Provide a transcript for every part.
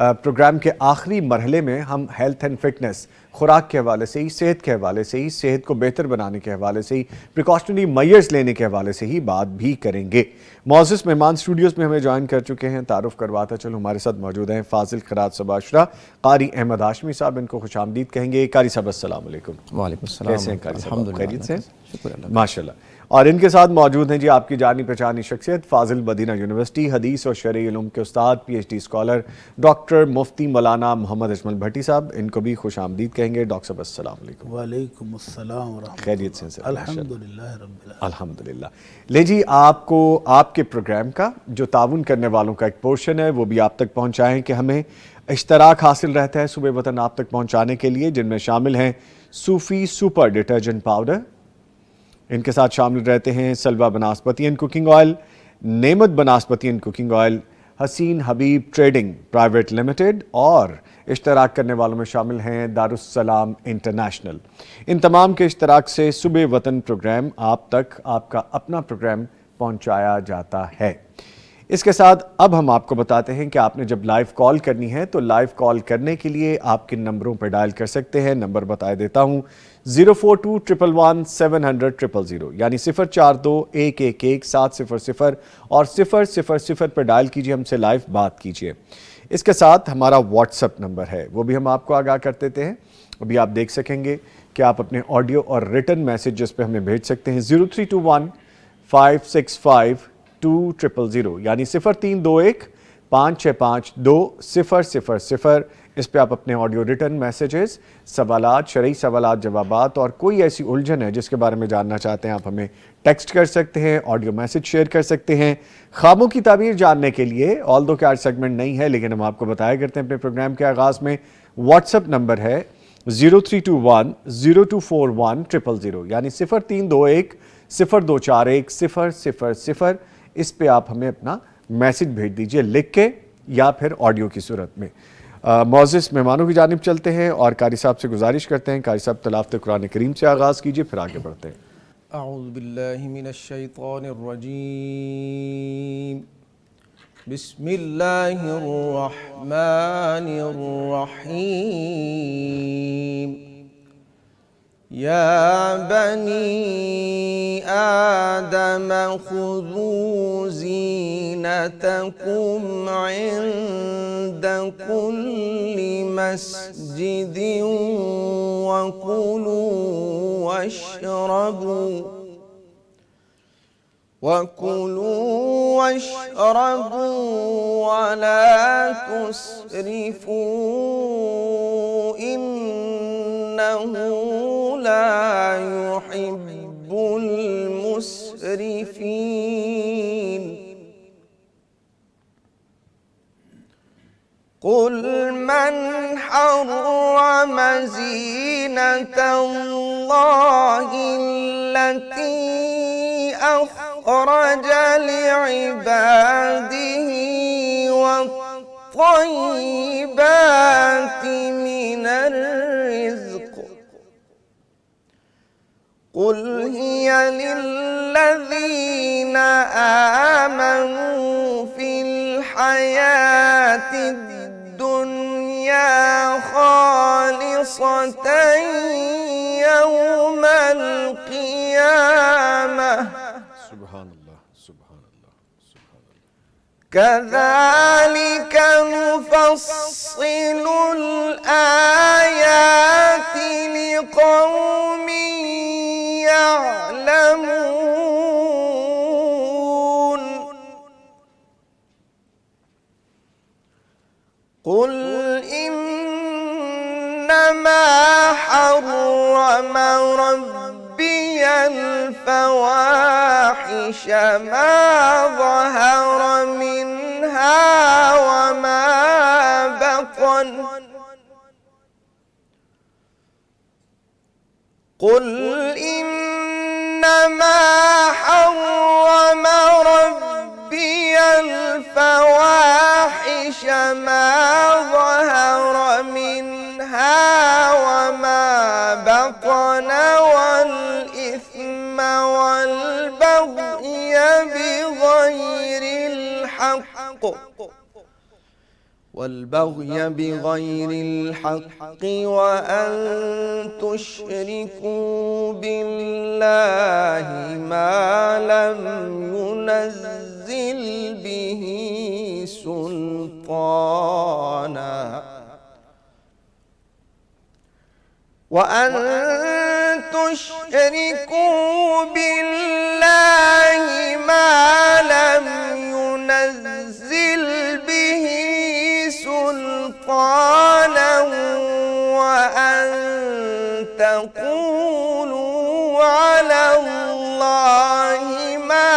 Programme کے آخری مرحلے میں ہم ہیلتھ اینڈ فٹنس، خوراک کے حوالے سے ہی، صحت کے حوالے سے ہی، صحت کو بہتر بنانے کے حوالے سے ہی، پریکاشنری میئرز لینے کے حوالے سے ہی بات بھی کریں گے۔ معزز مہمان اسٹوڈیوز میں ہمیں جوائن کر چکے ہیں، تعارف کرواتا چلو ہمارے ساتھ موجود ہیں فاضل خیرات سباشرہ، قاری احمد ہاشمی صاحب، ان کو خوش آمدید کہیں گے۔ قاری صاحب السلام علیکم۔ وعلیکم السلام۔ کیسے ہیں قاری صاحب؟ الحمدللہ، خیریت سے؟ شکر اللہ۔ ماشاءاللہ۔ اور ان کے ساتھ موجود ہیں جی آپ کی جانی پہچانی شخصیت، فاضل مدینہ یونیورسٹی حدیث اور شرعی علوم کے استاد، P H D scholar, doctor مفتی مولانا محمد اجمل بھٹی صاحب، ان کو بھی خوش آمدید کہیں گے۔ ڈاکٹر صاحب السلام علیکم۔ وعلیکم السلام ورحمۃ اللہ۔ خیریت سے سر؟ الحمدللہ رب العالمین۔ الحمدللہ۔ لے جی، آپ کو آپ کے پروگرام کا جو تعاون کرنے والوں کا ایک پورشن ہے وہ بھی آپ تک پہنچائیں کہ ہمیں اشتراک حاصل رہتا ہے صبح وطن آپ تک پہنچانے کے لیے، جن میں شامل ہیں صوفی سپر ڈٹرجنٹ پاؤڈر، ان کے ساتھ شامل رہتے ہیں سلوا banaspati and cooking oil, Naimat banaspati and cooking oil, Hussain Habib trading private limited, اور اشتراک کرنے والوں میں شامل ہیں دارالسلام انٹرنیشنل۔ ان تمام کے اشتراک سے صبح وطن پروگرام آپ تک آپ کا اپنا پروگرام پہنچایا جاتا ہے۔ اس کے ساتھ اب ہم آپ کو بتاتے ہیں کہ آپ نے جب لائیو کال کرنی ہے تو لائیو کال کرنے کے لیے آپ کن نمبروں پہ ڈائل کر سکتے ہیں۔ نمبر بتائے دیتا ہوں، 042111700 یعنی 042111700 اور 000 پر ڈائل کیجئے، ہم سے لائیو بات کیجئے۔ اس کے ساتھ ہمارا واٹس ایپ نمبر ہے، وہ بھی ہم آپ کو آگاہ کر دیتے ہیں۔ ابھی آپ دیکھ سکیں گے کہ آپ اپنے آڈیو اور ریٹن میسیجز پہ ہمیں بھیج سکتے ہیں، 0321565200 یعنی 0321565200۔ اس پہ آپ اپنے آڈیو ریٹن میسیجز، سوالات، شرعی سوالات، جوابات اور کوئی ایسی الجھن ہے جس کے بارے میں جاننا چاہتے ہیں، آپ ہمیں ٹیکسٹ کر سکتے ہیں، آڈیو میسیج شیئر کر سکتے ہیں۔ خوابوں کی تعبیر جاننے کے لیے، آلدو کہ آج سیگمنٹ نہیں ہے لیکن ہم آپ کو بتایا کرتے ہیں اپنے پروگرام کے آغاز میں، واٹس ایپ نمبر ہے 0321024100 یعنی 0321024100۔ اس پہ آپ ہمیں اپنا میسیج بھیج دیجئے لکھ کے یا پھر آڈیو کی صورت میں۔ معزز مہمانوں کی جانب چلتے ہیں اور قاری صاحب سے گزارش کرتے ہیں، قاری صاحب تلاوت قرآن کریم سے آغاز کیجئے، پھر آگے بڑھتے ہیں۔ اعوذ باللہ من الشیطان الرجیم، بسم اللہ الرحمن الرحیم۔ یا بنی آدم خذوا زینتکم عند کل مسجد وَكُلُوا وَاشْرَبُوا وَلَا تُسْرِفُوا إِنَّهُ لَا يُحِبُّ الْمُسْرِفِينَ۔ قُلْ مَنْ حَرَّمَ زِينَةَ اللَّهِ الَّتِي أخرج لعباده والطيبات من الرزق، قل هي للذين آمنوا في الحياة الدنيا خالصة يوم القيامة، كذلك نفصل الآيات لقوم يعلمون۔ قل إنما حرم ربي الفواحش ما ظهر منها وما بطن، قل إنما حرم ربي الفواحش ما ظهر منها وما بطن والإثم والبغي بغير الحق والبغي بغير الحق وأن تشركوا بالله ما لم ينزل به سلطانا وأن تشركوا بالله ما لم ينزل به سلطانا وأن تقولوا على الله ما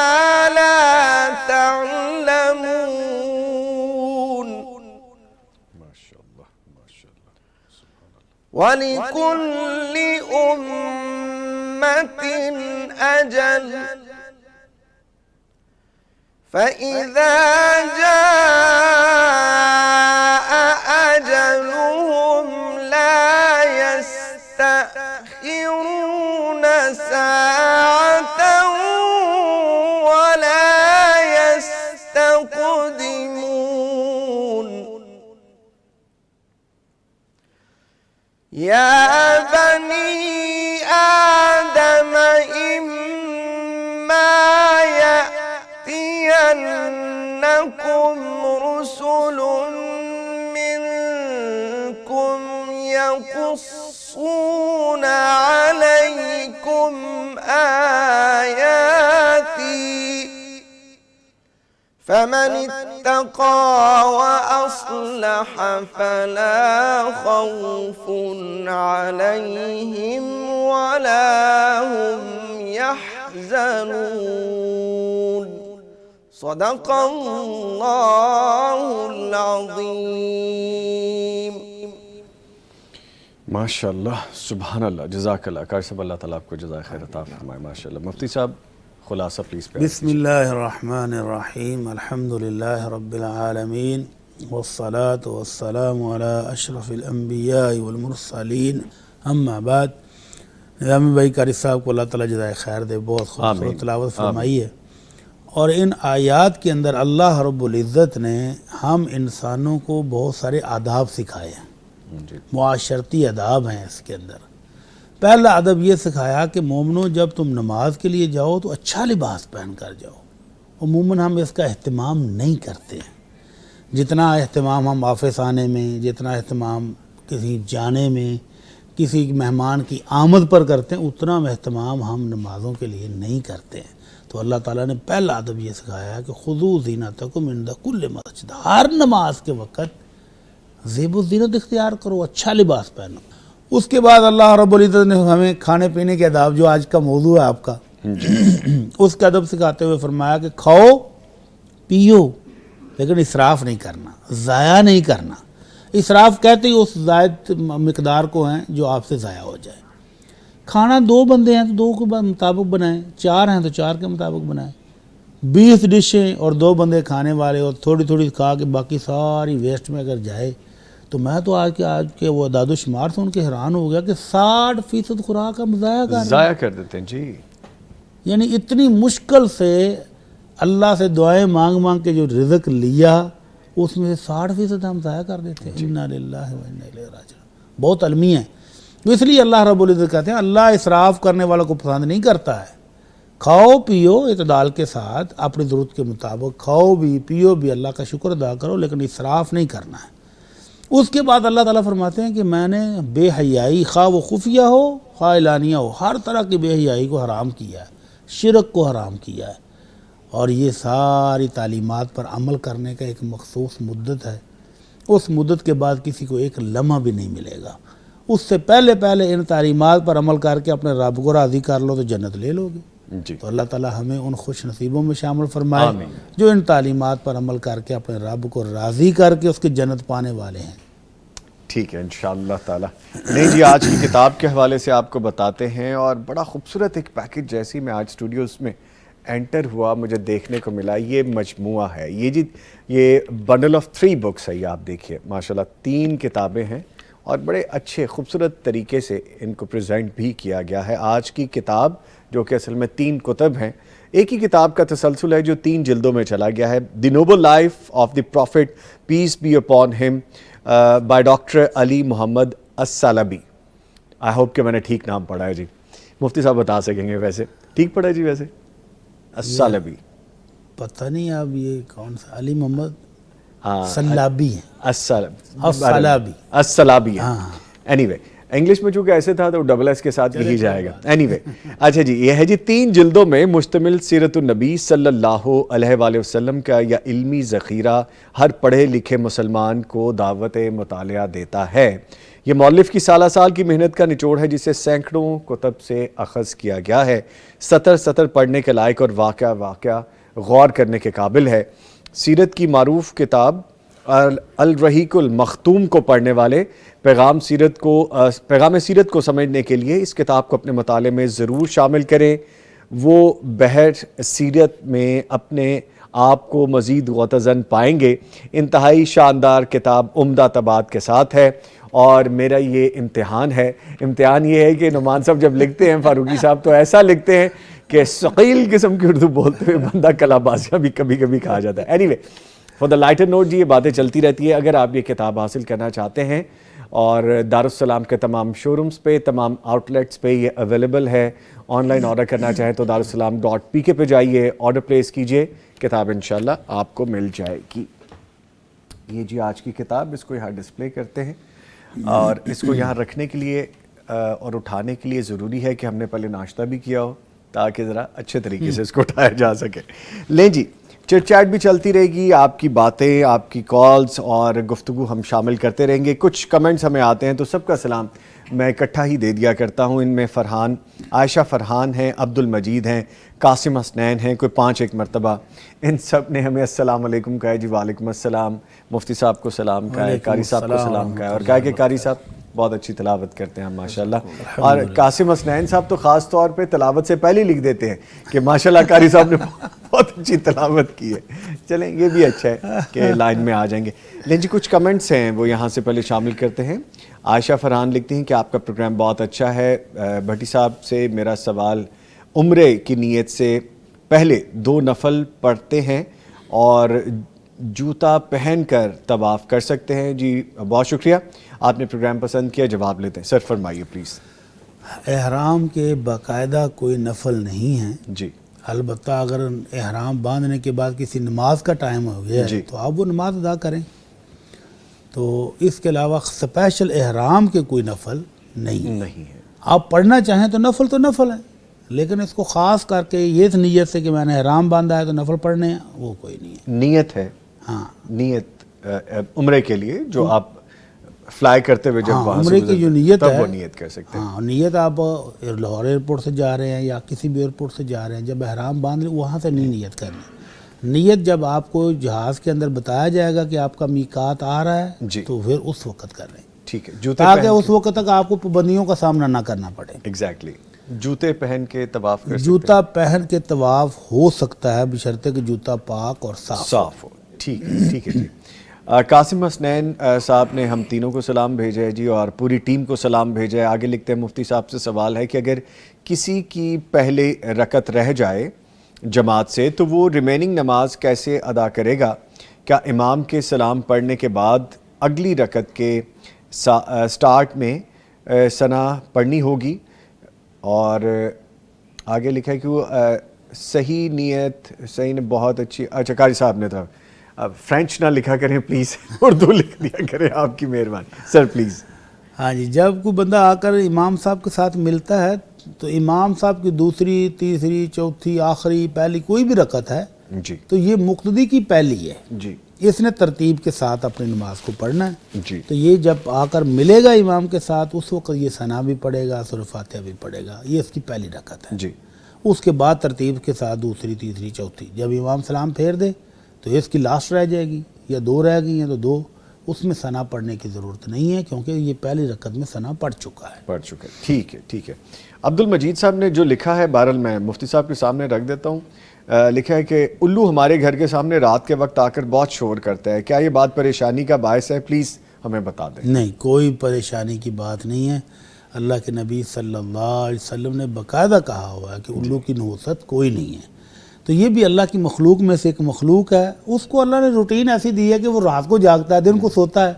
لا تعلمون. ما شاء الله ما شاء الله سبحان الله. ولكل أمة أجل فإذا جاء أجلهم لا يستأخرون ساعة ولا يستقدمون. يا بني آدم إما يأتينكم رسل منكم يقصون عليكم آياتي فمن اتقى وأصلح فلا خوف عليهم ولا هم يحزنون. صدق الله العظيم. ماشاء اللہ سبحان اللہ جزاک اللہ. قاری صاحب اللہ تعالیٰ آپ کو جزائے خیر عطا فرمائے. ماشاء اللہ. مفتی صاحب خلاصہ پلیز. بسم اللہ الرحمن الرحیم. الحمدللہ رب العالمین والصلاة والسلام علی اشرف الانبیاء والمرسلین. اما بعد. نظامی بھائی قاری صاحب کو اللہ تعالیٰ جزائے خیر دے. بہت خوبصورت تلاوت فرمائی ہے. اور ان آیات کے اندر اللہ رب العزت نے ہم انسانوں کو بہت سارے آداب سکھائے ہیں. معاشرتی آداب ہیں اس کے اندر. پہلا ادب یہ سکھایا کہ مومنوں جب تم نماز کے لیے جاؤ تو اچھا لباس پہن کر جاؤ. عموماً ہم اس کا اہتمام نہیں کرتے ہیں. جتنا اہتمام ہم آفس آنے میں، جتنا اہتمام کسی جانے میں، کسی مہمان کی آمد پر کرتے ہیں، اتنا اہتمام ہم نمازوں کے لیے نہیں کرتے ہیں. تو اللہ تعالیٰ نے پہلا ادب یہ سکھایا کہ خذوا زینتکم عند کل مسجد. ہر نماز کے وقت زیب و زینت اختیار کرو، اچھا لباس پہنو. اس کے بعد اللہ رب العزت نے ہمیں کھانے پینے کے آداب، جو آج کا موضوع ہے آپ کا، اس کا ادب سکھاتے ہوئے فرمایا کہ کھاؤ پیو لیکن اسراف نہیں کرنا، ضائع نہیں کرنا. اسراف کہتے ہی اس زائد مقدار کو ہیں جو آپ سے ضائع ہو جائے. کھانا 2 بندے ہیں تو 2 کے مطابق بنائیں، 4 ہیں تو 4 کے مطابق بنائیں. 20 ڈشیں اور 2 بندے کھانے والے اور تھوڑی تھوڑی کھا کے باقی ساری ویسٹ میں اگر جائے تو میں تو آج کے وہ اعداد و شمار سے ان کے حیران ہو گیا کہ 60% خوراک ہم ضائع کر دیتے ہیں. جی یعنی اتنی مشکل سے اللہ سے دعائیں مانگ مانگ کے جو رزق لیا اس میں سے 60% ہم ضائع کر دیتے ہیں. انا للہ و انا الیہ راجعون. بہت علمی ہے. اس لیے اللہ رب العزت کہتے ہیں اللہ اسراف کرنے والوں کو پسند نہیں کرتا ہے. کھاؤ پیو اعتدال کے ساتھ اپنی ضرورت کے مطابق کھاؤ بھی پیو بھی، اللہ کا شکر ادا کرو، لیکن اسراف نہیں کرنا ہے. اس کے بعد اللہ تعالیٰ فرماتے ہیں کہ میں نے بے حیائی خواہ وہ خفیہ ہو خواہ اعلانیہ ہو، ہر طرح کی بے حیائی کو حرام کیا ہے، شرک کو حرام کیا ہے. اور یہ ساری تعلیمات پر عمل کرنے کا ایک مخصوص مدت ہے. اس مدت کے بعد کسی کو ایک لمحہ بھی نہیں ملے گا. اس سے پہلے ان تعلیمات پر عمل کر کے اپنے رب کو راضی کر لو تو جنت لے لو گے. تو اللہ تعالیٰ ہمیں ان خوش نصیبوں میں شامل فرمائے جو ان تعلیمات پر عمل کر کے اپنے رب کو راضی کر کے اس کی جنت پانے والے ہیں. ٹھیک ہے انشاءاللہ تعالی. نہیں جی، آج کی کتاب کے حوالے سے آپ کو بتاتے ہیں، اور بڑا خوبصورت ایک پیکج جیسی میں آج اسٹوڈیوز میں انٹر ہوا مجھے دیکھنے کو ملا. یہ مجموعہ ہے، یہ بنڈل آف 3 بکس ہے. یہ آپ دیکھیے ماشاءاللہ 3 کتابیں ہیں اور بڑے اچھے خوبصورت طریقے سے ان کو پریزنٹ بھی کیا گیا ہے. آج کی کتاب جو کہ اصل میں 3 کتب ہیں، ایک ہی کتاب کا تسلسل ہے جو 3 جلدوں میں چلا گیا ہے. The noble life of the prophet peace be upon him by doctor Ali Muhammad Al-Sallabi. I hope کہ میں نے ٹھیک نام پڑھا ہے جی. مفتی صاحب بتا سکیں گے ویسے ٹھیک پڑھا جی ویسے؟ الثعلبی. پتہ نہیں اب یہ کون سا علی محمد ہاں سلابی ہے. الثعلبی. الثعلبی. اینی وے انگلش میں چونکہ ایسے تھا تو ڈبل ایس کے ساتھ یہی جائے گا. اینی وے اچھا جی، یہ ہے جی 3 جلدوں میں مشتمل سیرت النبی صلی اللہ علیہ وآلہ وسلم کا یہ علمی ذخیرہ ہر پڑھے لکھے مسلمان کو دعوت مطالعہ دیتا ہے. یہ مؤلف کی سالہ سال کی محنت کا نچوڑ ہے جسے سینکڑوں کتب سے اخذ کیا گیا ہے. سطر سطر پڑھنے کے لائق اور واقعہ واقعہ غور کرنے کے قابل ہے. سیرت کی معروف کتاب الرحیق المختوم کو پڑھنے والے پیغام سیرت کو سمجھنے کے لیے اس کتاب کو اپنے مطالعے میں ضرور شامل کریں. وہ بحر سیرت میں اپنے آپ کو مزید غوطہ پائیں گے. انتہائی شاندار کتاب عمدہ طباعت کے ساتھ ہے اور میرا یہ امتحان یہ ہے کہ نعمان صاحب جب لکھتے ہیں فاروقی صاحب تو ایسا لکھتے ہیں کہ ثقیل قسم کی اردو بولتے ہوئے بندہ کلابازیاں بھی کبھی کبھی کہا جاتا ہے. Anyway for the lighter note جی، یہ باتیں چلتی رہتی ہے. اگر آپ یہ کتاب حاصل کرنا چاہتے ہیں اور دارالسلام کے تمام شو رومز پہ، تمام آؤٹ لیٹس پہ یہ اویلیبل ہے. آن لائن آرڈر کرنا چاہیں تو darussalam.pk پہ جائیے، آرڈر پلیس کیجئے، کتاب انشاءاللہ آپ کو مل جائے گی. یہ جی آج کی کتاب، اس کو یہاں ڈسپلے کرتے ہیں اور اس کو یہاں رکھنے کے لیے اور اٹھانے کے لیے ضروری ہے کہ ہم نے پہلے ناشتہ بھی کیا ہو تاکہ ذرا اچھے طریقے سے اس کو اٹھایا جا سکے. لیں جی، چٹ چیٹ بھی چلتی رہے گی، آپ کی باتیں، آپ کی کالز اور گفتگو ہم شامل کرتے رہیں گے. کچھ کمنٹس ہمیں آتے ہیں تو سب کا سلام میں اکٹھا ہی دے دیا کرتا ہوں. ان میں فرحان، عائشہ فرحان ہیں، عبد المجید ہیں، قاسم حسنین ہیں، کوئی 5 مرتبہ. ان سب نے ہمیں السلام علیکم کہا ہے جی. وعلیکم السلام. مفتی صاحب کو سلام کہا ہے، قاری صاحب کو سلام کہا ہے اور کہا کہ قاری صاحب بہت اچھی تلاوت کرتے ہیں ماشاءاللہ. اور قاسم حسنین صاحب تو خاص طور پہ تلاوت سے پہلے لکھ دیتے ہیں کہ ماشاءاللہ قاری صاحب نے بہت اچھی تلاوت کی ہے. چلیں یہ بھی اچھا ہے کہ لائن میں آ جائیں گے. لیکن جی کچھ کمنٹس ہیں وہ یہاں سے پہلے شامل کرتے ہیں. عائشہ فرحان لکھتی ہیں کہ آپ کا پروگرام بہت اچھا ہے. بھٹی صاحب سے میرا سوال، عمرے کی نیت سے پہلے 2 نفل پڑھتے ہیں اور جوتا پہن کر طواف کر سکتے ہیں؟ جی بہت شکریہ، آپ نے پروگرام پسند کیا. جواب لیتے ہیں سر، فرمائیے پلیز. احرام کے باقاعدہ کوئی نفل نہیں ہے جی. البتہ اگر احرام باندھنے کے بعد کسی نماز کا ٹائم ہو گیا ہے تو آپ وہ نماز ادا کریں. تو اس کے علاوہ اسپیشل احرام کے کوئی نفل نہیں ہے. آپ پڑھنا چاہیں تو نفل ہے، لیکن اس کو خاص کر کے یہ نیت سے کہ میں نے احرام باندھا ہے تو نفل پڑھنے ہیں، وہ کوئی نہیں ہے. نیت ہے، ہاں نیت عمرے کے لیے جو آپ فلائی کرتے ہوئے جب وہاں عمرے کی جو نیت ہے وہ نیت کر سکتے ہیں. ہاں نیت آپ لاہور ایئرپورٹ سے جا رہے ہیں یا کسی بھی ایئرپورٹ سے جا رہے ہیں، جب احرام باندھ لیں وہاں سے نہیں نیت کرنی. نیت جب آپ کو جہاز کے اندر بتایا جائے گا کہ آپ کا میقات آ رہا ہے تو پھر اس وقت کر رہے ہیں. ٹھیک ہے، تاکہ اس وقت تک آپ کو پابندیوں کا سامنا نہ کرنا پڑے. ایگزیکٹلی. جوتے پہن کے طواف کر سکتے ہیں. جوتا پہن کے طواف ہو سکتا ہے بشرطے کہ جوتا پاک اور صاف ہو. ٹھیک ہے جی. قاسم حسنین صاحب نے ہم تینوں کو سلام بھیجا ہے جی اور پوری ٹیم کو سلام بھیجا ہے. آگے لکھتے ہیں مفتی صاحب سے سوال ہے کہ اگر کسی کی پہلے رکعت رہ جائے جماعت سے تو وہ ریمیننگ نماز کیسے ادا کرے گا؟ کیا امام کے سلام پڑھنے کے بعد اگلی رکعت کے سٹارٹ میں ثنا پڑھنی ہوگی؟ اور آگے لکھا ہے کہ وہ صحیح نیت صحیح نے بہت اچھی. اچھا قاری صاحب نے تھا فرینچ نہ لکھا کریں پلیز، اردو لکھ دیا کریں، آپ کی مہربانی سر پلیز. ہاں جی، جب کوئی بندہ آ کر امام صاحب کے ساتھ ملتا ہے تو امام صاحب کی دوسری، تیسری، چوتھی، آخری، پہلی کوئی بھی رکعت ہے جی تو یہ مقتدی کی پہلی ہے جی. اس نے ترتیب کے ساتھ اپنی نماز کو پڑھنا ہے جی. تو یہ جب آ کر ملے گا امام کے ساتھ اس وقت یہ ثنا بھی پڑھے گا، سورہ فاتحہ بھی پڑھے گا. یہ اس کی پہلی رکعت ہے جی. اس کے بعد ترتیب کے ساتھ دوسری، تیسری، چوتھی. جب امام سلام پھیر دے تو اس کی لاسٹ رہ جائے گی، یا 2 رہ گئی ہیں تو 2، اس میں ثنا پڑھنے کی ضرورت نہیں ہے کیونکہ یہ پہلی رکعت میں ثنا پڑھ چکا ہے. ٹھیک ہے. عبد المجید صاحب نے جو لکھا ہے، بہرحال میں مفتی صاحب کے سامنے رکھ دیتا ہوں. لکھا ہے کہ الو ہمارے گھر کے سامنے رات کے وقت آ کر بہت شور کرتا ہے، کیا یہ بات پریشانی کا باعث ہے؟ پلیز ہمیں بتا دیں. نہیں، کوئی پریشانی کی بات نہیں ہے. اللہ کے نبی صلی اللہ علیہ وسلم نے باقاعدہ کہا ہوا ہے کہ الو کی نحوست کوئی نہیں ہے. تو یہ بھی اللہ کی مخلوق میں سے ایک مخلوق ہے. اس کو اللہ نے روٹین ایسی دی ہے کہ وہ رات کو جاگتا ہے، دن کو سوتا ہے،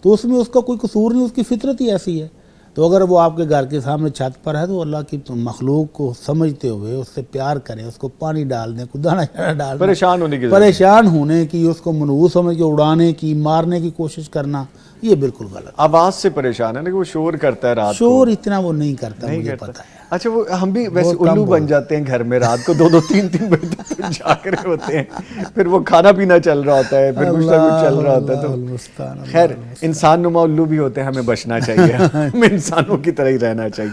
تو اس میں اس کا کوئی قصور نہیں، اس کی فطرت ہی ایسی ہے. تو اگر وہ آپ کے گھر کے سامنے چھت پر ہے تو اللہ کی مخلوق کو سمجھتے ہوئے اس سے پیار کریں، اس کو پانی ڈال دیں، کوئی دانہ شانہ ڈال دیں. پریشان ہونے کی ضرورت پریشان ہونے کی، اس کو منحوس سمجھ کے اڑانے کی، مارنے کی کوشش کرنا، یہ بالکل غلط. آواز سے پریشان ہے نا کہ وہ شور کرتا ہے رات کو. شور اتنا وہ نہیں کرتا، مجھے پتہ ہے. اچھا وہ ہم بھی ویسے الو بن جاتے ہیں گھر میں، رات کو 2-2 3-3 بجے تک جاگ رہے ہوتے ہیں، پھر وہ کھانا پینا چل رہا ہوتا ہے، پھر کچھ نہ کچھ چل رہا ہوتا ہے. تو خیر انسان نما الو بھی ہوتے ہیں، ہمیں بچنا چاہیے، ہمیں انسانوں کی طرح ہی رہنا چاہیے.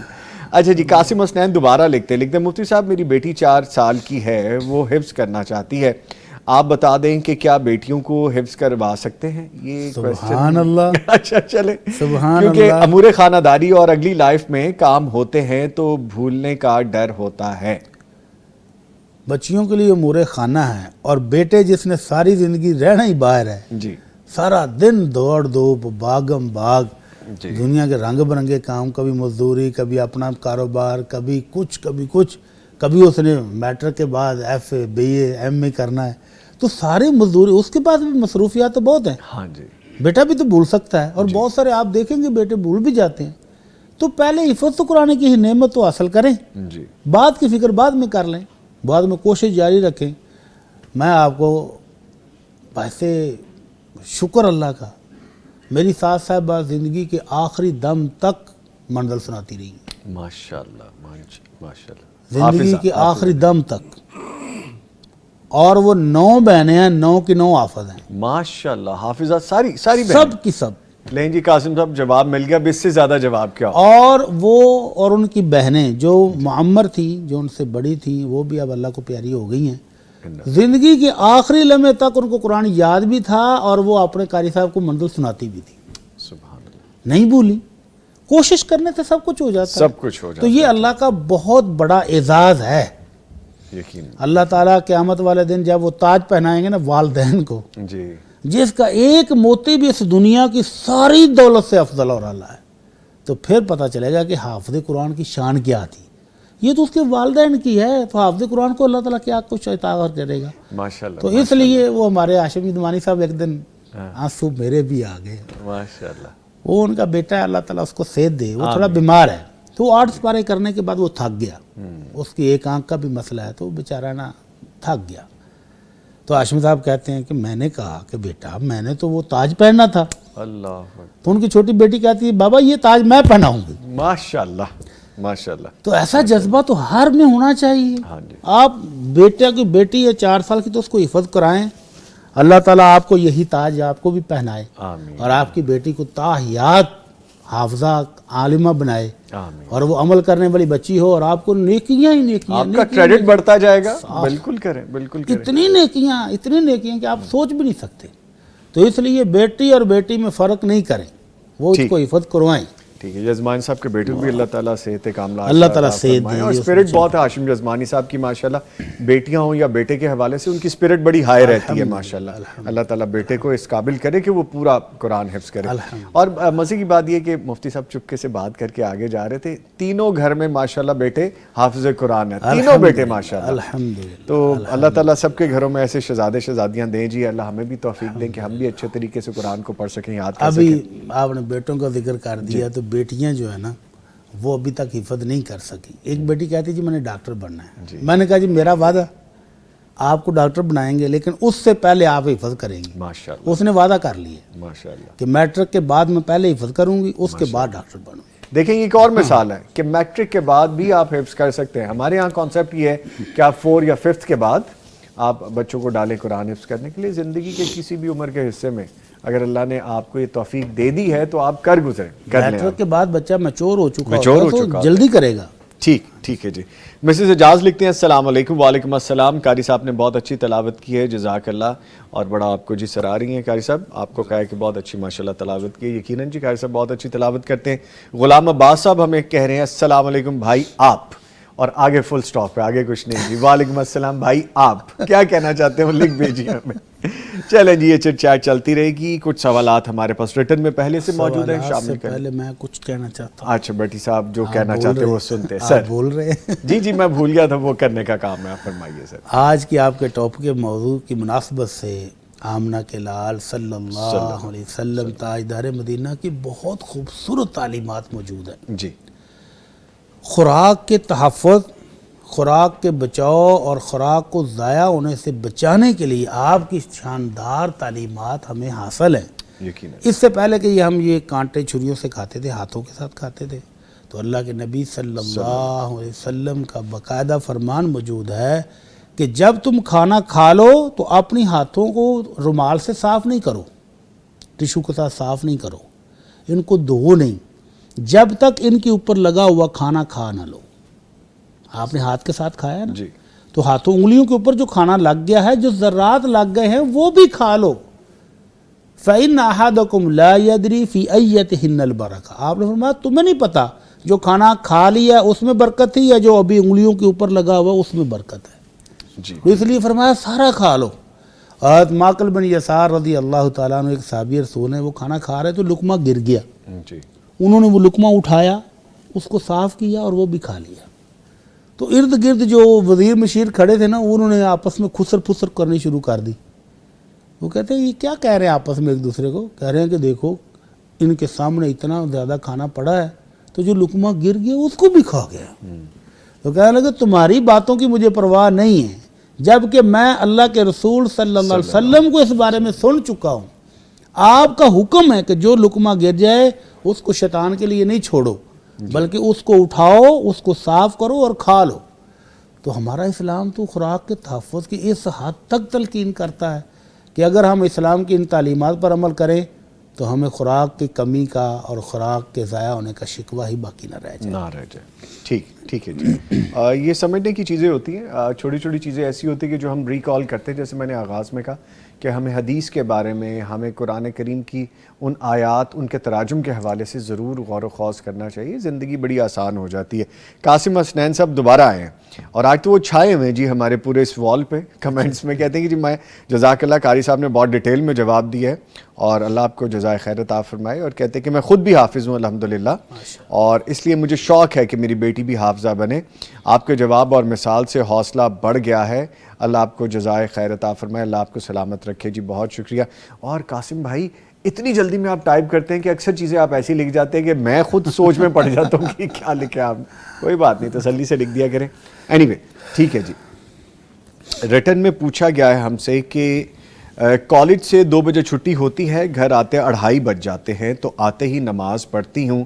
اچھا جی، قاسم حسنین دوبارہ لکھتے ہیں مفتی صاحب میری بیٹی 4 سال کی ہے، وہ حفظ کرنا چاہتی ہے، آپ بتا دیں کہ کیا بیٹیوں کو حفظ کروا سکتے ہیں؟ یہ سبحان اللہ. اچھا چلے، سبحان کیونکہ اللہ. امور خانہ داری اور اگلی لائف میں کام ہوتے ہیں تو بھولنے کا ڈر ہوتا ہے. بچیوں کے لیے امور خانہ ہے، اور بیٹے جس نے ساری زندگی رہنا ہی باہر ہے، جی سارا دن دوڑ دھوپ باغم باغ، جی دنیا کے رنگ برنگے کام، کبھی مزدوری، کبھی اپنا کاروبار، کبھی کچھ کبھی کچھ، کبھی اس نے میٹرک کے بعد F A B A M A کرنا ہے، تو ساری مزدوری، اس کے پاس بھی مصروفیات تو بہت ہیں. ہاں جی. بیٹا بھی تو بھول سکتا ہے، اور بہت سارے آپ دیکھیں گے بیٹے بھول بھی جاتے ہیں. تو پہلے حفظ تو قرآن کی ہی نعمت تو حاصل کریں، جی بعد کی فکر بعد میں کر لیں، بعد میں کوشش جاری رکھیں. میں آپ کو ویسے شکر اللہ کا، میری ساس صاحبہ زندگی کے آخری دم تک منزل سناتی رہی، ماشاءاللہ ماشاءاللہ، زندگی کے آخری دم تک. اور وہ 9 بہنیں ہیں، 9 کی 9 حافظ ہیں، ماشاءاللہ، حافظہ ساری بہنیں. سب کی سب. لیں جی قاسم صاحب، جواب مل گیا. اب اس سے زیادہ جواب کیا؟ اور وہ اور ان کی بہنیں جو معمر تھیں، جو ان سے بڑی تھیں، وہ بھی اب اللہ کو پیاری ہو گئی ہیں. زندگی کے آخری لمحے تک ان کو قرآن یاد بھی تھا، اور وہ اپنے قاری صاحب کو منزل سناتی بھی تھی. سبحان اللہ. نہیں بھولی. کوشش کرنے سے سب کچھ ہو جاتا ہے. سب کچھ ہو جاتا تو یہ اللہ کا بہت بڑا اعزاز ہے. یقین. اللہ تعالیٰ قیامت والے دن جب وہ تاج پہنائیں گے نا والدین کو، جی جس کا ایک موتی بھی اس دنیا کی ساری دولت سے افضل اور اعلیٰ ہے، تو پھر پتہ چلے گا کہ حافظ قرآن کی شان کیا تھی. یہ تو اس کے والدین کی ہے، تو حافظ قرآن کو اللہ تعالیٰ کیا کچھ عطا کرے گا. ماشاءاللہ. تو اس لیے وہ ہمارے ہاشم عثمانی صاحب ایک دن آنسو میرے بھی آ گئے. ماشاءاللہ. وہ ان کا بیٹا ہے، اللہ تعالیٰ اس کو صحت دے، وہ تھوڑا بیمار ہے، تو 8 سپارے کرنے کے بعد وہ تھک گیا. اس کی ایک آنکھ کا بھی مسئلہ ہے، تو وہ بیچارہ نا تھک گیا. تو ہاشم صاحب کہتے ہیں کہ میں نے کہا کہ بیٹا میں نے تو وہ تاج پہننا تھا. اللہ. تو ان کی چھوٹی بیٹی کہتی ہے بابا یہ تاج میں پہناؤں گی. ماشاءاللہ ماشاءاللہ. تو ایسا جذبہ تو ہر میں ہونا چاہیے. ہاں جی. آپ بیٹے کی بیٹی ہے 4 سال کی، تو اس کو حفظ کرائیں، اللہ تعالیٰ آپ کو یہی تاج آپ کو بھی پہنائے، آمین. اور آپ کی بیٹی کو تاحیات حافظہ عالمہ بنائے، آمین. اور وہ عمل کرنے والی بچی ہو، اور آپ کو نیکیاں ہی نیکیاں، آپ کا کریڈٹ بڑھتا جائے گا. بالکل کریں، بالکل کریں. اتنی نیکیاں کہ آپ سوچ بھی نہیں سکتے. تو اس لیے بیٹی اور بیٹی میں فرق نہیں کریں، وہ اس کو حفظ کروائیں. ٹھیک ہے. جزمانی صاحب کے بیٹے کو بھی اللہ تعالیٰ صحت کاملہ اللہ تعالیٰ صحت دے. اور اسپرٹ بہت ہے ہاشم جزمانی صاحب کی ماشاءاللہ. بیٹیاں ہوں یا بیٹے کے حوالے سے ان کی اسپرٹ بڑی ہائی رہتی ہے ماشاءاللہ. اللہ تعالیٰ بیٹے کو اس قابل کرے کہ وہ پورا قرآن حفظ کرے. اور مزے کی بات یہ کہ مفتی صاحب چپکے سے بات کر کے آگے جا رہے تھے، تینوں گھر میں ماشاءاللہ بیٹے حافظ قرآن ہیں، تینوں بیٹے ماشاءاللہ. الحمدللہ. تو اللہ تعالیٰ سب کے گھروں میں ایسے شہزادے شہزادیاں دیں جی. اللہ ہمیں بھی توفیق دیں کہ ہم بھی اچھے طریقے سے قرآن کو پڑھ سکیں، یاد کر سکیں. ابھی آپ نے بیٹوں کا ذکر کر دیا، تو بیٹیاں جو ہے نا وہ ابھی تک حفظ نہیں کر سکی. ایک بیٹی کہتی جی میں نے ڈاکٹر بننا ہے. میں نے کہا جی میرا وعدہ، آپ کو ڈاکٹر بنائیں گے، لیکن اس سے پہلے آپ حفظ کریں گے. ماشاءاللہ اس نے وعدہ کر لیا ماشاءاللہ کہ میٹرک کے بعد میں پہلے حفظ کروں گی، اس کے بعد ڈاکٹر بنوں گی. دیکھیں یہ ایک اور مثال ہے کہ میٹرک کے بعد بھی آپ حفظ کر سکتے ہیں. ہمارے ہاں کانسیپٹ یہ ہے کہ آپ 4 یا 5 کے بعد آپ بچوں کو ڈالیں قرآن حفظ کرنے کے لیے. زندگی کے کسی بھی عمر کے حصے میں اگر اللہ نے آپ کو یہ توفیق دے دی ہے تو آپ کر گزریں، کر لیں. میٹرک کے بعد بچہ میچور ہو چکا میچور ہو ہوتا ہے چکا تو جلدی کرے گا. ٹھیک ہے جی. مسز اجاز لکھتے ہیں السلام علیکم. وعلیکم السلام. قاری صاحب نے بہت اچھی تلاوت کی ہے، جزاک اللہ. اور بڑا آپ کو جی سرا رہی ہیں قاری صاحب، آپ کو کہا ہے کہ بہت اچھی ماشاءاللہ تلاوت کی ہے. یقیناً جی قاری صاحب بہت اچھی تلاوت کرتے ہیں. غلام عباس صاحب ہمیں کہہ رہے ہیں السلام علیکم بھائی، آپ اور آگے فل سٹاپ ہے, آگے کچھ نہیں جی. وعلیکم السلام بھائی, آپ کیا کہنا چاہتے ہیں لکھ بھیجیے ہمیں. چلیں جی, یہ چٹ چیٹ چلتی رہے گی. کچھ سوالات ہمارے پاس ریٹن میں پہلے سے موجود ہیں, شامل کریں. پہلے میں کچھ کہنا چاہتا ہوں. اچھا بیٹی صاحب جو کہنا چاہتے ہیں وہ سنتے ہیں. سر بول رہے ہیں. جی میں بھول گیا تھا, وہ کرنے کا کام ہے, آپ فرمائیے سر. آج کی آپ کے ٹاپک کے موضوع کی مناسبت سے آمنہ کے لال صلی اللہ علیہ وسلم تاجدار مدینہ کی بہت خوبصورت تعلیمات موجود ہیں جی. خوراک کے تحفظ, خوراک کے بچاؤ اور خوراک کو ضائع ہونے سے بچانے کے لیے آپ کی شاندار تعلیمات ہمیں حاصل ہیں. یقیناً اس سے پہلے کہ ہم یہ کانٹے چھریوں سے کھاتے تھے, ہاتھوں کے ساتھ کھاتے تھے, تو اللہ کے نبی صلی اللہ علیہ وسلم کا باقاعدہ فرمان موجود ہے کہ جب تم کھانا کھا لو تو اپنی ہاتھوں کو رومال سے صاف نہیں کرو, ٹیشو کے ساتھ صاف نہیں کرو, ان کو دھو نہیں جب تک ان کے اوپر لگا ہوا کھانا کھا نہ لو. آپ نے ہاتھ کے ساتھ کھایا ہے نا, جی. تو ہاتھوں انگلیوں کے اوپر جو کھانا لگ گیا ہے, جو ذرات لگ گئے ہیں, وہ بھی کھا لو. فَإِنَّ أَحَدَكُمْ لَا يَدْرِي فِي أَيَّتِهِنَّ الْبَرَكَةُ. آپ نے فرمایا تمہیں نہیں پتا جو کھانا کھا لیا اس میں برکت تھی یا جو ابھی انگلیوں کے اوپر لگا ہوا اس میں برکت ہے. جی. تو اس لیے فرمایا سارا کھا لو. حضرت ماقل بن یسار رضی اللہ تعالیٰ عنہ ایک صحابی رسول ہیں, وہ کھانا کھا رہے تو لقمہ گر گیا. جی. انہوں نے وہ لقمہ اٹھایا, اس کو صاف کیا اور وہ بھی کھا لیا. تو ارد گرد جو وزیر مشیر کھڑے تھے نا, انہوں نے آپس میں خسر پھسر کرنی شروع کر دی. وہ کہتے ہیں یہ کیا کہہ رہے ہیں آپس میں ایک دوسرے کو, کہہ رہے ہیں کہ دیکھو ان کے سامنے اتنا زیادہ کھانا پڑا ہے تو جو لقمہ گر گیا اس کو بھی کھا گیا. تو کہنے لگے تمہاری باتوں کی مجھے پرواہ نہیں ہے, جبکہ میں اللہ کے رسول صلی اللہ علیہ وسلم کو اس بارے میں سن چکا ہوں. آپ کا حکم ہے کہ جو لقمہ گر جائے اس کو شیطان کے لیے نہیں چھوڑو, بلکہ اس کو اٹھاؤ, اس کو صاف کرو اور کھا لو. تو ہمارا اسلام تو خوراک کے تحفظ کی اس حد تک تلقین کرتا ہے کہ اگر ہم اسلام کی ان تعلیمات پر عمل کریں تو ہمیں خوراک کی کمی کا اور خوراک کے ضائع ہونے کا شکوہ ہی باقی نہ رہ جائے. ٹھیک ہے جی. یہ سمجھنے کی چیزیں ہوتی ہیں, چھوٹی چھوٹی چیزیں ایسی ہوتی ہیں کہ جو ہم ریکال کرتے ہیں. جیسے میں نے آغاز میں کہا کہ ہمیں حدیث کے بارے میں, ہمیں قرآن کریم کی ان آیات, ان کے تراجم کے حوالے سے ضرور غور و خوض کرنا چاہیے. زندگی بڑی آسان ہو جاتی ہے. قاسم حسنین صاحب دوبارہ آئے ہیں اور آج تو وہ چھائے ہوئے ہیں جی ہمارے پورے اس وال پہ کمنٹس میں. کہتے ہیں کہ جی میں جزاک اللہ, قاری صاحب نے بہت ڈیٹیل میں جواب دیا ہے اور اللہ آپ کو جزائے خیر عطا فرمائے. اور کہتے ہیں کہ میں خود بھی حافظ ہوں الحمدللہ, اور اس لیے مجھے شوق ہے کہ میری بیٹی بھی حافظہ بنے. آپ کے جواب اور مثال سے حوصلہ بڑھ گیا ہے. اللہ آپ کو جزائے خیر عطا فرمائے, اللہ آپ کو سلامت رکھے جی. بہت شکریہ. اور قاسم بھائی اتنی جلدی میں آپ ٹائپ کرتے ہیں کہ اکثر چیزیں آپ ایسی لکھ جاتے ہیں کہ میں خود سوچ میں پڑ جاتا ہوں کہ کیا لکھا آپ نے. کوئی بات نہیں, تسلی سے لکھ دیا کریں. اینی وے ٹھیک ہے جی. ریٹن میں پوچھا گیا ہے ہم سے کہ کالج سے 2 بجے چھٹی ہوتی ہے, گھر آتے 2:30 بج جاتے ہیں, تو آتے ہی نماز پڑھتی ہوں,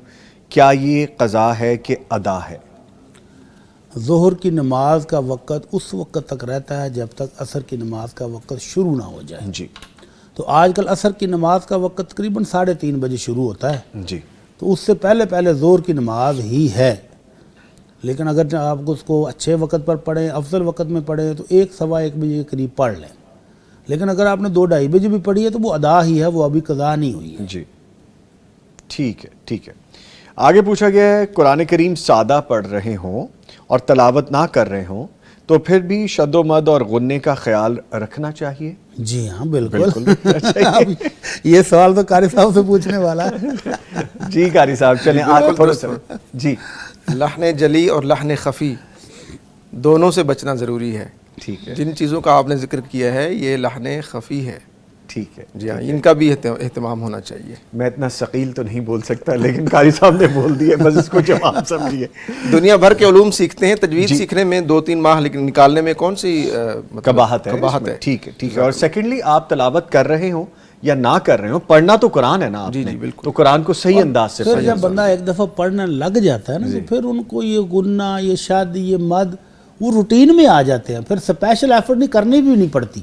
کیا یہ قضا ہے کہ ادا ہے؟ ظہر کی نماز کا وقت اس وقت تک رہتا ہے جب تک عصر کی نماز کا وقت شروع نہ ہو جائے. جی. تو آج کل عصر کی نماز کا وقت تقریباً 3:30 بجے شروع ہوتا ہے. جی. تو اس سے پہلے ظہر کی نماز ہی ہے. لیکن اگر آپ اس کو اچھے وقت پر پڑھیں, افضل وقت میں پڑھیں, تو 1-1:15 بجے کے قریب پڑھ لیں. لیکن اگر آپ نے 2-2:30 بجے بھی پڑھی ہے تو وہ ادا ہی ہے, وہ ابھی قضا نہیں ہوئی ہے. جی ٹھیک ہے. آگے پوچھا گیا ہے قرآن کریم سادہ پڑھ رہے ہوں اور تلاوت نہ کر رہے ہوں تو پھر بھی شد و مد اور غنے کا خیال رکھنا چاہیے؟ جی ہاں بالکل. یہ سوال تو قاری صاحب سے پوچھنے والا ہے. جی قاری صاحب چلیں آپ تھوڑا سا. جی. لحن جلی اور لحن خفی دونوں سے بچنا ضروری ہے. ٹھیک ہے. جن چیزوں کا آپ نے ذکر کیا ہے یہ لحن خفی ہے. ٹھیک ہے. جی ہاں, ان کا بھی اہتمام ہونا چاہیے. میں اتنا ثقیل تو نہیں بول سکتا, لیکن قاری صاحب نے بول دیا, بس اس کو جواب سمجھیے. دنیا بھر کے علوم سیکھتے ہیں, تجوید سیکھنے میں 2-3 ماہ, لیکن نکالنے میں کون سی قباحت ہے. ٹھیک ہے. اور سیکنڈلی آپ تلاوت کر رہے ہوں یا نہ کر رہے ہوں, پڑھنا تو قرآن ہے نا آپ نے, تو قرآن کو صحیح انداز سے پھر جب بندہ ایک دفعہ پڑھنے لگ جاتا ہے نا, تو پھر ان کو یہ گنہ, یہ شد, یہ مد وہ روٹین میں آ جاتے ہیں. پھر اسپیشل ایفرٹ نہیں کرنی بھی نہیں پڑتی,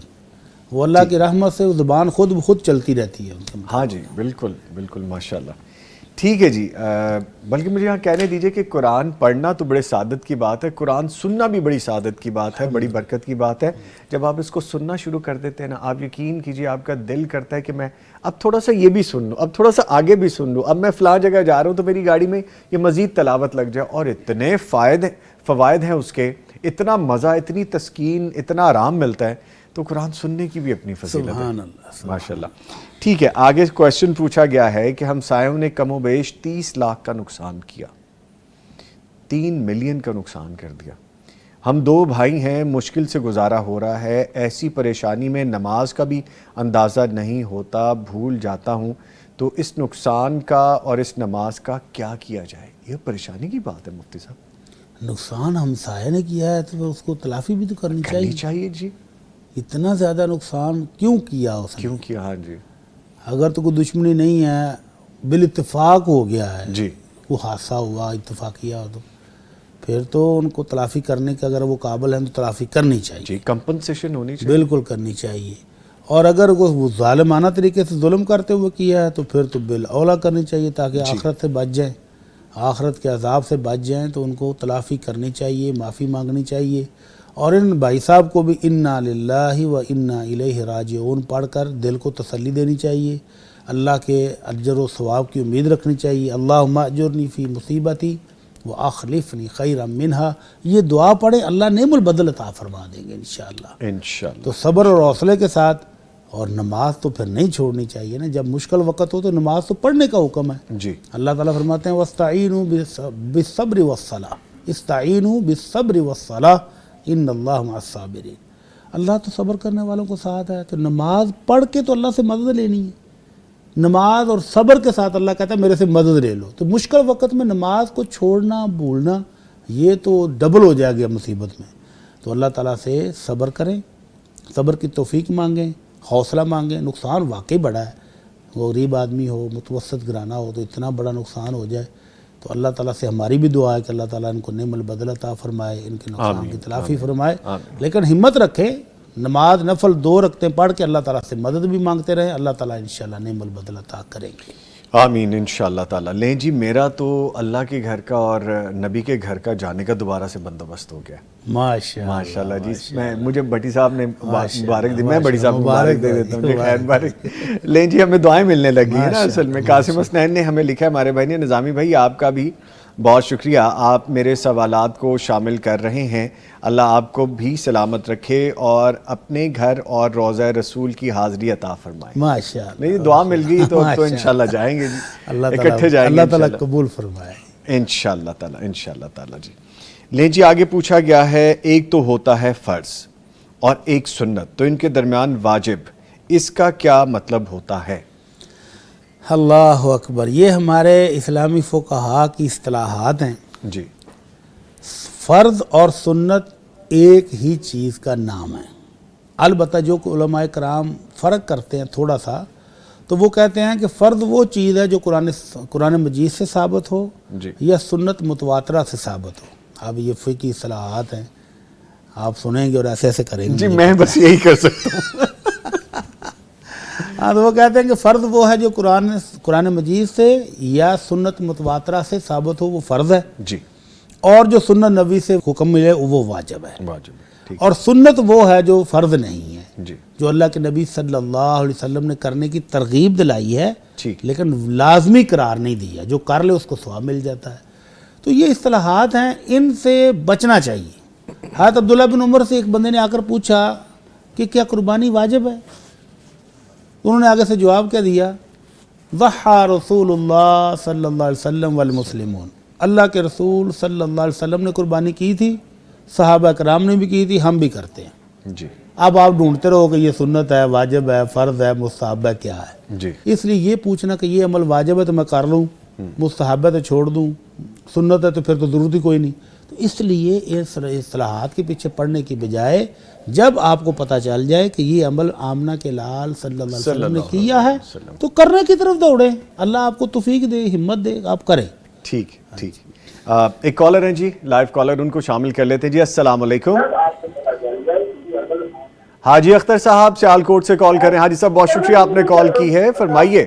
وہ اللہ کی رحمت سے زبان خود بخود چلتی رہتی ہے. ہاں جی بالکل ماشاءاللہ. ٹھیک ہے جی، بلکہ مجھے یہاں کہنے دیجئے کہ قرآن پڑھنا تو بڑے سعادت کی بات ہے، قرآن سننا بھی بڑی سعادت کی بات ہے، بڑی برکت کی بات ہے۔ جب آپ اس کو سننا شروع کر دیتے ہیں نا، آپ یقین کیجئے آپ کا دل کرتا ہے کہ میں اب تھوڑا سا یہ بھی سن لوں، اب تھوڑا سا آگے بھی سن لوں، اب میں فلاں جگہ جا رہا ہوں تو میری گاڑی میں یہ مزید تلاوت لگ جائے، اور اتنے فوائد ہیں اس کے، اتنا مزہ، اتنی تسکین، اتنا آرام ملتا ہے۔ تو قرآن سننے کی بھی اپنی فضیلت ہے، سبحان اللہ، ماشاءاللہ۔ ٹھیک ہے، آگے کویسچن پوچھا گیا ہے کہ ہمسایوں نے کم و بیش 30 لاکھ کا نقصان کیا، 3 ملین کا نقصان کر دیا، ہم 2 بھائی ہیں، مشکل سے گزارا ہو رہا ہے، ایسی پریشانی میں نماز کا بھی اندازہ نہیں ہوتا، بھول جاتا ہوں، تو اس نقصان کا اور اس نماز کا کیا کیا جائے؟ یہ پریشانی کی بات ہے مفتی صاحب۔ نقصان ہمسائے نے کیا ہے تو اس کو تلافی بھی تو کرنی کرنی چاہیے جی۔ اتنا زیادہ نقصان کیوں کیا اس نے؟ کیوں کیا؟ ہاں جی اگر تو کوئی دشمنی نہیں ہے، بالاتفاق ہو گیا ہے، جی، وہ حادثہ ہوا اتفاقیہ ہو، تو پھر تو ان کو تلافی کرنے کے اگر وہ قابل ہیں تو تلافی کرنی چاہیے، جی کمپنسیشن ہونی چاہیے، بالکل کرنی چاہیے۔ اور اگر وہ ظالمانہ طریقے سے ظلم کرتے ہوئے کیا ہے تو پھر تو بالاولیٰ کرنی چاہیے، تاکہ آخرت سے بچ جائیں، آخرت کے عذاب سے بچ جائیں، تو ان کو تلافی کرنی چاہیے، معافی مانگنی چاہیے۔ اور ان بھائی صاحب کو بھی انا للہ و انا الیہ راجعون پڑھ کر دل کو تسلی دینی چاہیے، اللہ کے اجر و ثواب کی امید رکھنی چاہیے۔ اللہم اجرنی فی مصیبتی واخلفنی خیرا منہا، یہ دعا پڑھیں، اللہ نعم البدل عطا فرما دیں گے انشاءاللہ۔ انشاءاللہ۔ تو صبر اور حوصلے کے ساتھ، اور نماز تو پھر نہیں چھوڑنی چاہیے نا، جب مشکل وقت ہو تو نماز تو پڑھنے کا حکم ہے۔ جی اللہ تعالیٰ فرماتے ہیں وَاسْتَعِینُوا بِالصَّبْرِ وَالصَّلَاةِ، استعینوا بالصبر والصلاة ان اللہ مع الصابرین، اللہ تو صبر کرنے والوں کو ساتھ ہے۔ تو نماز پڑھ کے تو اللہ سے مدد لینی ہے، نماز اور صبر کے ساتھ اللہ کہتا ہے میرے سے مدد لے لو۔ تو مشکل وقت میں نماز کو چھوڑنا، بھولنا، یہ تو ڈبل ہو جائے گا مصیبت میں۔ تو اللہ تعالیٰ سے صبر کریں، صبر کی توفیق مانگیں، حوصلہ مانگیں۔ نقصان واقعی بڑا ہے، غریب آدمی ہو، متوسط گھرانہ ہو تو اتنا بڑا نقصان ہو جائے تو اللہ تعالیٰ سے ہماری بھی دعا ہے کہ اللہ تعالیٰ ان کو نعم البدل عطا فرمائے، ان کے نقصان کی تلافی فرمائے۔ لیکن ہمت رکھیں، نماز نفل 2 رکعتیں پڑھ کے اللہ تعالیٰ سے مدد بھی مانگتے رہیں، اللہ تعالیٰ انشاءاللہ نعم البدل عطا کریں گے۔ آمین انشاءاللہ تعالیٰ۔ لیں جی، میرا تو اللہ کے گھر کا اور نبی کے گھر کا جانے کا دوبارہ سے بندوبست ہو گیا ماشاءاللہ جی۔ میں مجھے بٹی صاحب نے مبارک دی، میں بٹی صاحب مبارک دے دیتا ہوں جی، خیر مبارک۔ لیں جی، ہمیں دعائیں ملنے لگی ہیں نا اصل میں۔ قاسم حسنین نے ہمیں لکھا ہے، ہمارے بھائی نے، نظامی بھائی آپ کا بھی بہت شکریہ، آپ میرے سوالات کو شامل کر رہے ہیں، اللہ آپ کو بھی سلامت رکھے اور اپنے گھر اور روضہ رسول کی حاضری عطا فرمائے۔ ماشاءاللہ، نہیں دعا مل گئی تو اب تو انشاءاللہ جائیں گے جی، اکٹھے جائیں گے اللہ تعالیٰ قبول فرمائے انشاءاللہ تعالیٰ، انشاءاللہ تعالیٰ جی۔ لیں جی، آگے پوچھا گیا ہے، ایک تو ہوتا ہے فرض اور ایک سنت، تو ان کے درمیان واجب، اس کا کیا مطلب ہوتا ہے؟ اللہ اکبر، یہ ہمارے اسلامی فقہاء کی اصطلاحات ہیں۔ جی فرض اور سنت ایک ہی چیز کا نام ہے، البتہ جو کہ علماء کرام فرق کرتے ہیں تھوڑا سا، تو وہ کہتے ہیں کہ فرض وہ چیز ہے جو قرآن مجید سے ثابت ہو جی یا سنت متواترہ سے ثابت ہو۔ اب یہ فقہی اصطلاحات ہیں، آپ سنیں گے اور ایسے ایسے کریں گے جی، میں بس یہی کر سکتا ہوں۔ ہاں، تو وہ کہتے ہیں کہ فرض وہ ہے جو قرآن مجید سے یا سنت متواترہ سے ثابت ہو، وہ فرض ہے، جی، اور جو سنت نبی سے حکم ملے وہ واجب ہے۔ واجب ہے، ٹھیک اور سنت وہ ہے جو فرض نہیں ہے، جی جو اللہ کے نبی صلی اللہ علیہ وسلم نے کرنے کی ترغیب دلائی ہے، ٹھیک، لیکن لازمی قرار نہیں دیا، جو کر لے اس کو ثواب مل جاتا ہے۔ تو یہ اصطلاحات ہیں، ان سے بچنا چاہیے۔ حضرت عبداللہ بن عمر سے ایک بندے نے آ کر پوچھا کہ کیا قربانی واجب ہے؟ انہوں نے آگے سے جواب کیا دیا، ضحیٰ رسول اللہ صلی اللہ علیہ وسلم والمسلمون، اللہ کے رسول صلی اللہ علیہ وسلم نے قربانی کی تھی، صحابہ کرام نے بھی کی تھی، ہم بھی کرتے ہیں۔ جی اب آپ ڈھونڈتے رہو کہ یہ سنت ہے، واجب ہے، فرض ہے، مستحب ہے، کیا ہے؟ جی اس لیے یہ پوچھنا کہ یہ عمل واجب ہے تو میں کر لوں، مستحب ہے تو چھوڑ دوں، سنت ہے تو پھر تو ضرورت ہی کوئی نہیں۔ تو اس لیے اس اصطلاحات کے پیچھے پڑھنے کی بجائے جب آپ کو پتہ چل جائے کہ یہ عمل آمنہ کے لال صلی اللہ علیہ وسلم نے کیا ہے تو کرنے کی طرف دوڑیں، اللہ آپ کو توفیق دے، ہمت دے، آپ کریں۔ ٹھیک ٹھیک۔ ایک کالر ہیں جی، لائیو کالر، ان کو شامل کر لیتے ہیں جی۔ السلام علیکم، حاجی اختر صاحب سیالکوٹ سے کال کر رہے ہیں۔ حاجی صاحب بہت شکریہ، آپ نے کال کی ہے، فرمائیے۔